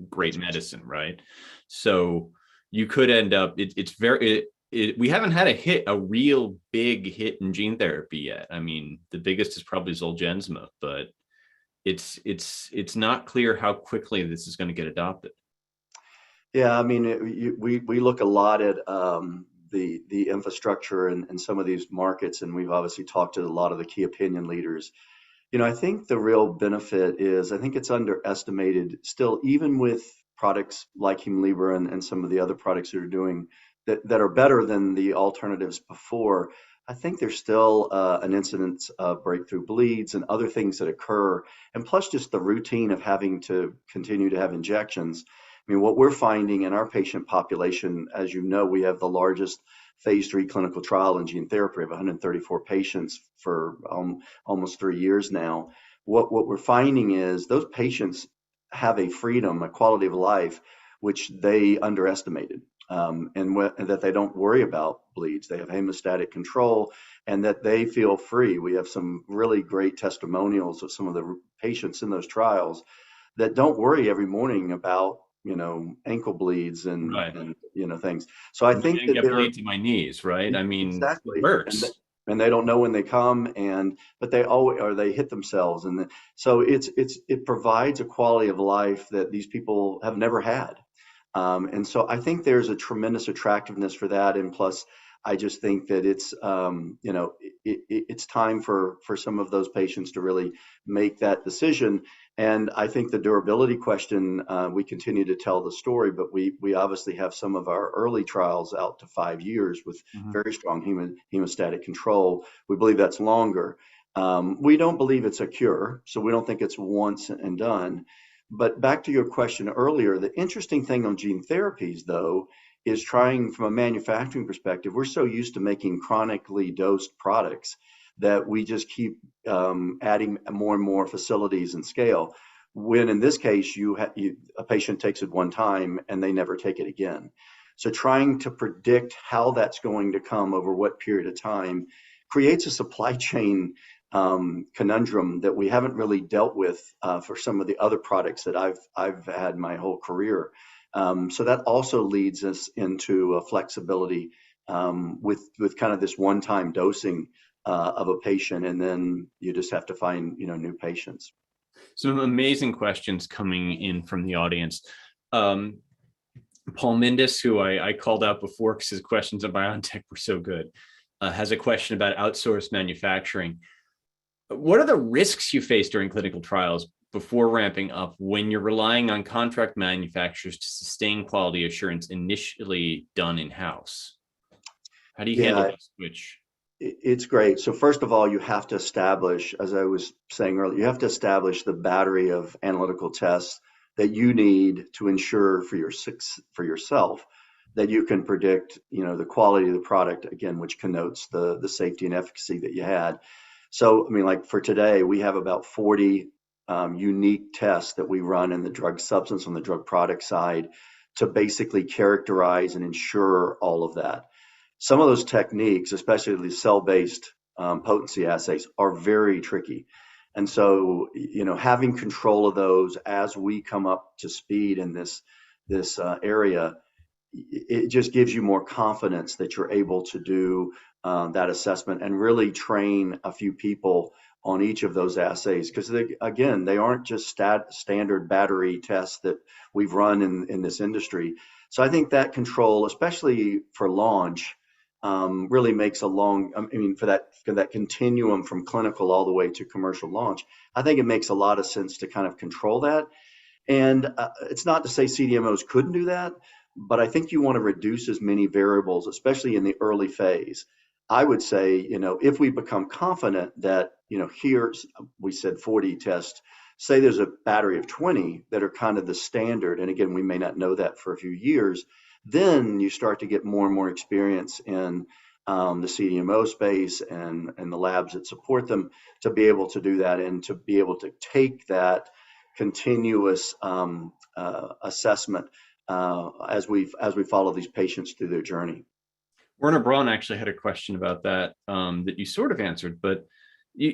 great medicine, right? So you could end up. We haven't had a real big hit in gene therapy yet. I mean, the biggest is probably Zolgensma, but it's not clear how quickly this is going to get adopted. Yeah, I mean, we look a lot at the infrastructure and some of these markets, and we've obviously talked to a lot of the key opinion leaders. I think the real benefit is, I think it's underestimated still, even with products like Hemlibra and some of the other products that are doing that are better than the alternatives before. I think there's still an incidence of breakthrough bleeds and other things that occur, and plus just the routine of having to continue to have injections. I mean, what we're finding in our patient population, as you know, we have the largest phase 3 clinical trial in gene therapy of 134 patients for almost 3 years now. What we're finding is those patients have a freedom, a quality of life, which they underestimated, and that they don't worry about bleeds. They have hemostatic control and that they feel free. We have some really great testimonials of some of the patients in those trials that don't worry every morning about ankle bleeds and things. So I think that get bleeds in my knees, right? I mean, exactly. it hurts. and they don't know when they come, but they always, or they hit themselves. So it provides a quality of life that these people have never had. And so I think there's a tremendous attractiveness for that. And plus, I just think that it's, it's time for some of those patients to really make that decision. And I think the durability question, we continue to tell the story, but we obviously have some of our early trials out to 5 years with very strong hemostatic control. We believe that's longer. We don't believe it's a cure, so we don't think it's once and done. But back to your question earlier, the interesting thing on gene therapies, though, is trying from a manufacturing perspective. We're so used to making chronically dosed products that we just keep adding more and more facilities and scale. When in this case, a patient takes it one time and they never take it again. So trying to predict how that's going to come over what period of time creates a supply chain conundrum that we haven't really dealt with for some of the other products that I've had my whole career. So that also leads us into flexibility with kind of this one-time dosing of a patient, and then you just have to find new patients. Some amazing questions coming in from the audience. Paul Mindis, who I called out before because his questions on BioNTech were so good, has a question about outsourced manufacturing. What are the risks you face during clinical trials before ramping up when you're relying on contract manufacturers to sustain quality assurance initially done in-house? How do you handle that switch? It's great. So first of all, you have to establish, as I was saying earlier, you have to establish the battery of analytical tests that you need to ensure for yourself that you can predict, the quality of the product, again, which connotes the safety and efficacy that you had. So, I mean, like for today, we have about 40 unique tests that we run in the drug substance on the drug product side to basically characterize and ensure all of that. Some of those techniques, especially the cell-based potency assays, are very tricky. And so, having control of those as we come up to speed in this area, it just gives you more confidence that you're able to do that assessment and really train a few people on each of those assays, because they aren't just standard battery tests that we've run in this industry. So I think that control, especially for launch, really makes for that continuum from clinical all the way to commercial launch. I think it makes a lot of sense to kind of control that. And it's not to say CDMOs couldn't do that, but I think you want to reduce as many variables, especially in the early phase. I would say, if we become confident that, here's, we said 40 tests, say there's a battery of 20 that are kind of the standard. And again, we may not know that for a few years. Then you start to get more and more experience in the CDMO space and the labs that support them to be able to do that and to be able to take that continuous assessment as we follow these patients through their journey. Werner Braun actually had a question about that that you sort of answered, but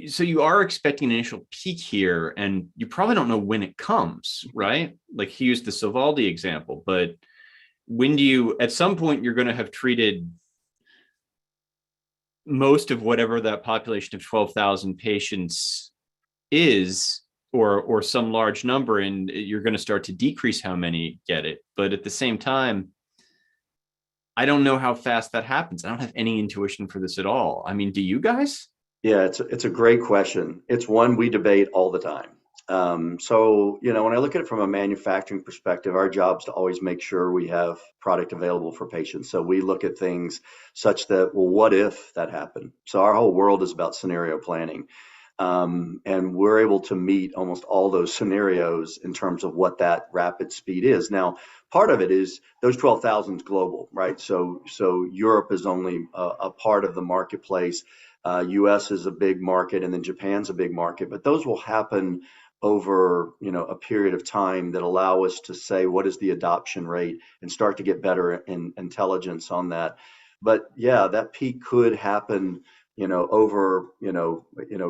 so you are expecting an initial peak here, and you probably don't know when it comes, right? Like he used the Sovaldi example, but when do you, at some point, you're going to have treated most of whatever that population of 12,000 patients is, or some large number, and you're going to start to decrease how many get it. But at the same time, I don't know how fast that happens. I don't have any intuition for this at all. I mean, do you guys? Yeah, it's a great question. It's one we debate all the time. So, when I look at it from a manufacturing perspective, our job is to always make sure we have product available for patients. So we look at things such that, well, what if that happened? So our whole world is about scenario planning. And we're able to meet almost all those scenarios in terms of what that rapid speed is. Now, part of it is those 12,000 is global, right? So Europe is only a part of the marketplace. US is a big market, and then Japan's a big market, but those will happen over a period of time that allow us to say what is the adoption rate and start to get better in intelligence on that. But yeah, that peak could happen over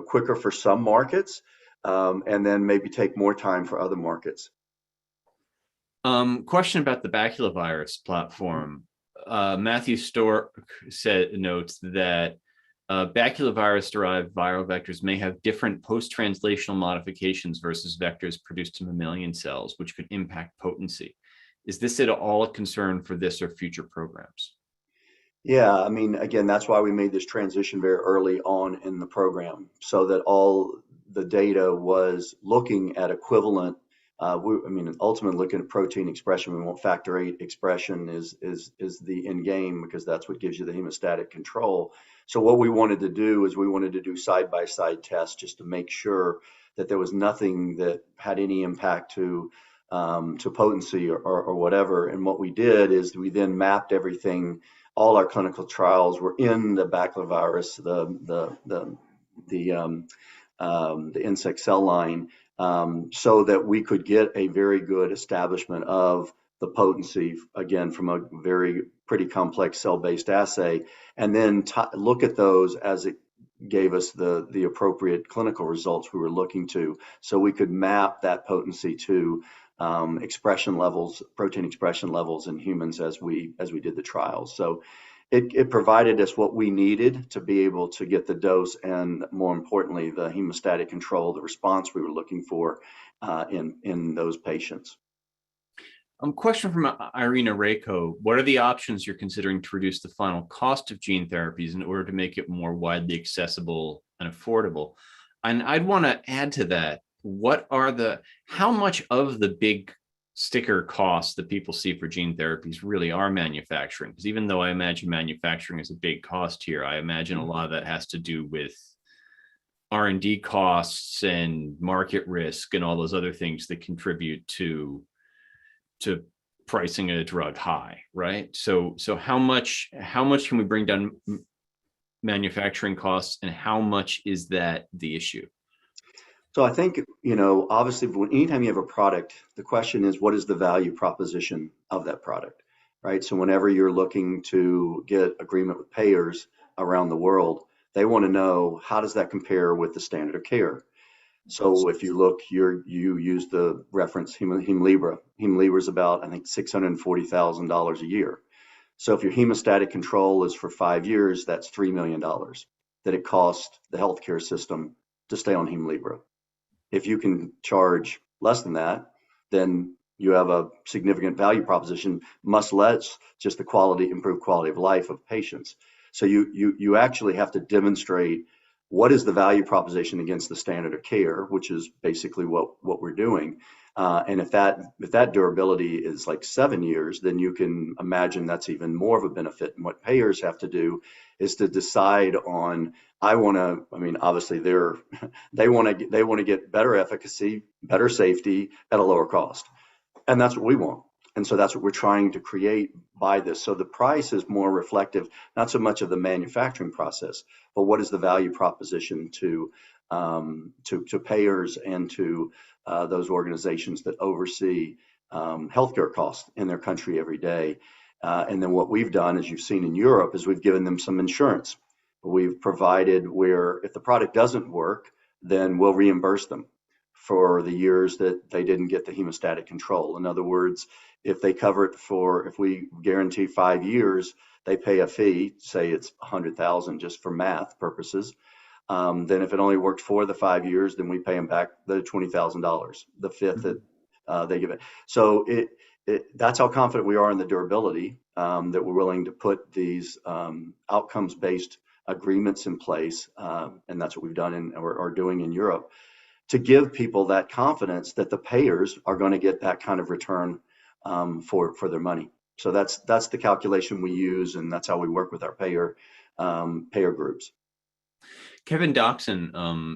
quicker for some markets, and then maybe take more time for other markets. Question about the baculovirus platform. Matthew Stork notes that baculovirus-derived viral vectors may have different post-translational modifications versus vectors produced in mammalian cells, which could impact potency. Is this at all a concern for this or future programs? Yeah, I mean, again, that's why we made this transition very early on in the program, so that all the data was looking at equivalent. Ultimately looking at protein expression. We want factor VIII expression is the end game, because that's what gives you the hemostatic control. So what we wanted to do is we wanted to do side-by-side tests just to make sure that there was nothing that had any impact to potency or whatever. And what we did is we then mapped everything. All our clinical trials were in the baculovirus, the insect cell line, so that we could get a very good establishment of the potency, again, from a pretty complex cell-based assay, and then look at those as it gave us the appropriate clinical results we were looking to, so we could map that potency to expression levels, protein expression levels in humans as we did the trials. So it provided us what we needed to be able to get the dose, and more importantly, the hemostatic control, the response we were looking for in those patients. Question from Irina Reiko. What are the options you're considering to reduce the final cost of gene therapies in order to make it more widely accessible and affordable? And I'd want to add to that, how much of the big sticker costs that people see for gene therapies really are manufacturing? Because even though I imagine manufacturing is a big cost here, I imagine a lot of that has to do with R&D costs and market risk and all those other things that contribute to pricing a drug high, right? So how much can we bring down manufacturing costs, and how much is that the issue? So I think, obviously, anytime you have a product, the question is, what is the value proposition of that product, right? So whenever you're looking to get agreement with payers around the world, they want to know, how does that compare with the standard of care? So if you look, you use the reference Hemlibra. Hemlibra is about, I think, $640,000 a year. So if your hemostatic control is for 5 years, that's $3 million that it costs the healthcare system to stay on Hemlibra. If you can charge less than that, then you have a significant value proposition, much less just the improved quality of life of patients. So you actually have to demonstrate what is the value proposition against the standard of care, which is basically what we're doing. And if that durability is like 7 years, then you can imagine that's even more of a benefit. And what payers have to do is to decide on, obviously they want to get better efficacy, better safety at a lower cost. And that's what we want. And so that's what we're trying to create by this. So the price is more reflective, not so much of the manufacturing process, but what is the value proposition to payers and to those organizations that oversee healthcare costs in their country every day. And then what we've done, as you've seen in Europe, is we've given them some insurance. We've provided where if the product doesn't work, then we'll reimburse them for the years that they didn't get the hemostatic control. In other words, if we guarantee 5 years, they pay a fee, say it's $100,000 just for math purposes. Then if it only worked for the 5 years, then we pay them back the $20,000, the fifth that they give it. So that's how confident we are in the durability, that we're willing to put these outcomes-based agreements in place, and that's what we've done or are doing in Europe, to give people that confidence that the payers are going to get that kind of return for their money. So that's the calculation we use, and that's how we work with our payer groups. Kevin Doxson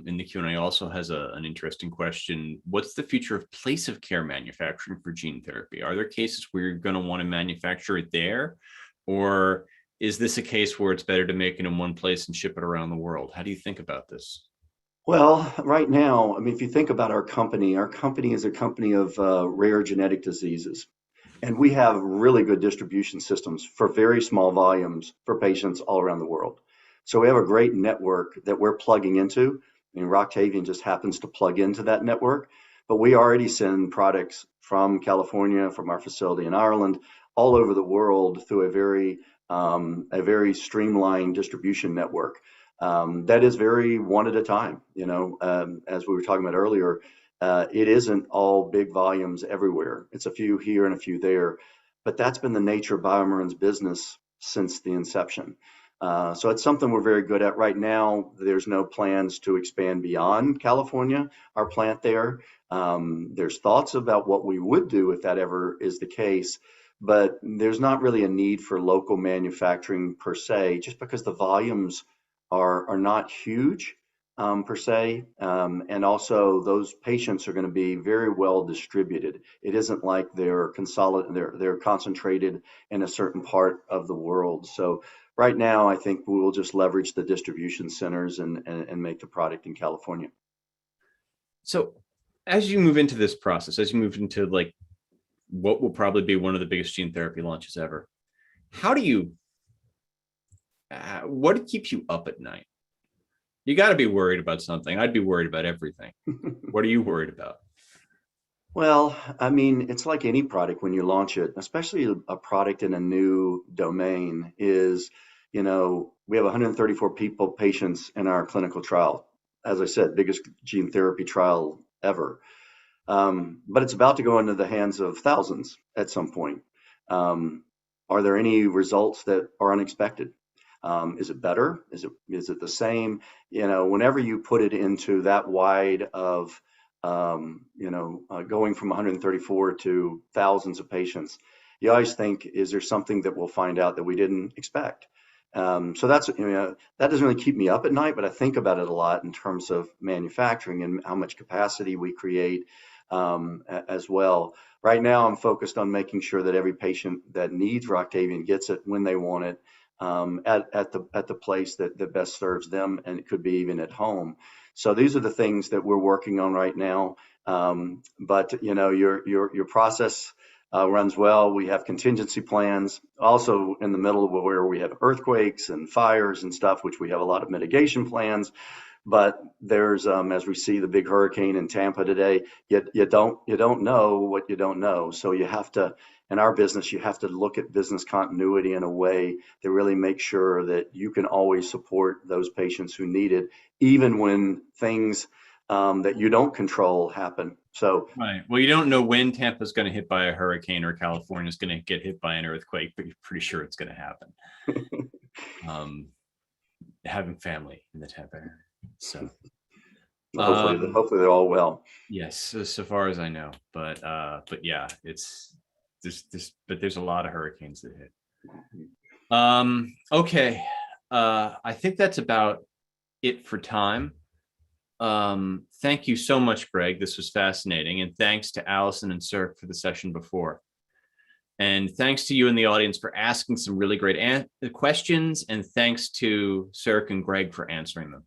in the Q&A also has an interesting question. What's the future of place of care manufacturing for gene therapy? Are there cases where you're going to want to manufacture it there? Or is this a case where it's better to make it in one place and ship it around the world? How do you think about this? Well, right now, if you think about our company is a company of rare genetic diseases. And we have really good distribution systems for very small volumes for patients all around the world. So we have a great network that we're plugging into. Roctavian just happens to plug into that network. But we already send products from California, from our facility in Ireland, all over the world through a very streamlined distribution network. That is very one at a time. As we were talking about earlier, it isn't all big volumes everywhere. It's a few here and a few there, but that's been the nature of BioMarin's business since the inception. So it's something we're very good at right now. There's no plans to expand beyond California, our plant there. There's thoughts about what we would do if that ever is the case, but there's not really a need for local manufacturing per se, just because the volumes are not huge per se, and also those patients are going to be very well distributed. It isn't like they're concentrated in a certain part of the world. So right now, I think we will just leverage the distribution centers and make the product in California. So as you move into this process, as you move into like what will probably be one of the biggest gene therapy launches ever, how do you, what keeps you up at night? You got to be worried about something. I'd be worried about everything. What are you worried about? Well, I mean, it's like any product when you launch it, especially a product in a new domain is, we have 134 patients in our clinical trial. As I said, biggest gene therapy trial ever. But it's about to go into the hands of thousands at some point. Are there any results that are unexpected? Is it better? Is it the same? Whenever you put it into that wide of, going from 134 to thousands of patients, you always think, is there something that we'll find out that we didn't expect? So that's, that doesn't really keep me up at night, but I think about it a lot in terms of manufacturing and how much capacity we create as well. Right now, I'm focused on making sure that every patient that needs Roctavian gets it when they want it. At the place that best serves them, and it could be even at home. So these are the things that we're working on right now. But your process runs well. We have contingency plans. Also in the middle of where we have earthquakes and fires and stuff, which we have a lot of mitigation plans. But there's, as we see the big hurricane in Tampa today, you don't know what you don't know. So you have to, in our business, you have to look at business continuity in a way that really makes sure that you can always support those patients who need it, even when things that you don't control happen. So right. Well, you don't know when Tampa is going to hit by a hurricane or California is going to get hit by an earthquake, but you're pretty sure it's going to happen. Having family in the Tampa area. So hopefully they're all well. Yes, so far as I know, but yeah, there's a lot of hurricanes that hit. Okay, I think that's about it for time. Thank you so much, Greg. This was fascinating, and thanks to Allison and Sir for the session before. And thanks to you in the audience for asking some really great questions, and thanks to Sir and Greg for answering them.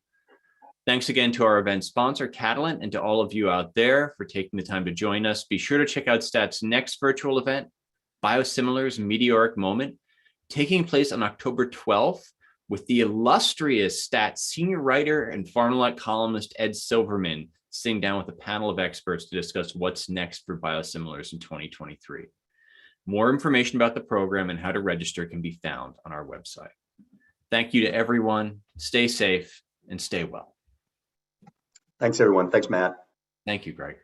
Thanks again to our event sponsor, Catalent, and to all of you out there for taking the time to join us. Be sure to check out STAT's next virtual event, Biosimilars Meteoric Moment, taking place on October 12th with the illustrious STAT senior writer and PharmaLot columnist Ed Silverman sitting down with a panel of experts to discuss what's next for biosimilars in 2023. More information about the program and how to register can be found on our website. Thank you to everyone. Stay safe and stay well. Thanks, everyone. Thanks, Matt. Thank you, Greg.